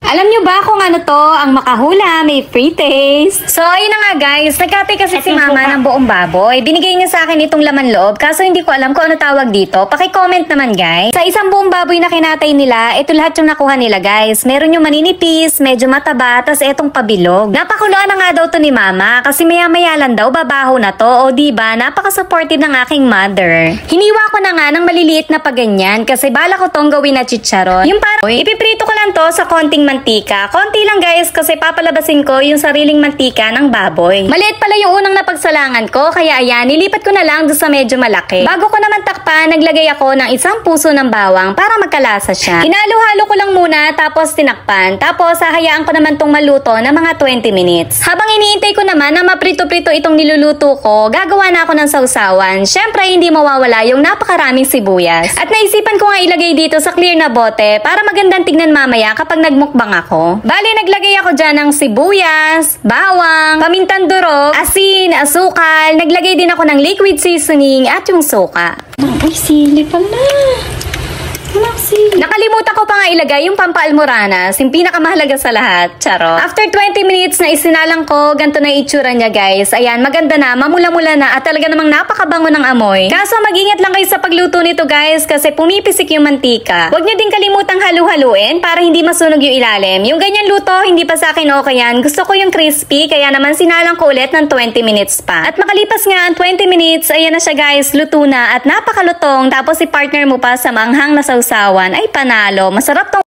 Alam nyo ba kung ano to? Ang makahula, may free taste. So, ayun na nga guys. Nagkatay kasi si mama ng buong baboy. Binigay niya sa akin itong laman loob. Kaso hindi ko alam kung ano tawag dito. Paki-comment naman guys. Sa isang buong baboy na kinatay nila, ito lahat yung nakuha nila guys. Meron yung maninipis, medyo mataba, tas etong pabilog. Napakuluan na nga daw to ni mama. Kasi maya-maya lang daw babaho na to. O diba, napaka-supportive ng aking mother. Hiniwa ko na nga ng maliliit na paganyan. Kasi bala ko tong gawin na chicharon. Yung parang, ipiprito ko lang to sa konting mantika. Konti lang guys kasi papalabasin ko yung sariling mantika ng baboy. Maliit pala yung unang napagsalangan ko kaya ayan, nilipat ko na lang doon sa medyo malaki. Bago ko naman takpan, naglagay ako ng isang puso ng bawang para magkalasa siya. Hinalo-halo ko lang muna tapos tinakpan. Tapos hahayaan ko naman tong maluto na mga 20 minutes. Habang iniintay ko naman na maprito-prito itong niluluto ko, gagawa na ako ng sausawan. Syempre hindi mawawala yung napakaraming sibuyas. At naisipan ko nga ilagay dito sa clear na bote para magandang tignan mamaya kapag nagmukbang ako. Bali, naglagay ako dyan ng sibuyas, bawang, pamintang durog, asin, asukal. Naglagay din ako ng liquid seasoning at yung suka. Ay, sili pala. Nakalimutan ko pa nga ilagay yung pampaalmoranas, yung pinakamahalaga sa lahat. Charot. After 20 minutes na isinalang ko, ganito na itsura niya guys. Ayan, maganda na, mamula-mula na at talaga namang napakabango ng amoy. Kaso mag-ingat lang kayo sa pagluto nito guys kasi pumipisik yung mantika. Huwag niyo din kalimutang halu-haluin para hindi masunog yung ilalim. Yung ganyan luto, hindi pa sa akin okay yan. Gusto ko yung crispy, kaya naman sinalang ko ulit ng 20 minutes pa. At makalipas nga ang 20 minutes, ayan na siya guys, luto na at napakalutong. Tapos i-partner mo pa sa manghang na sausawan ay panalo. Masarap tong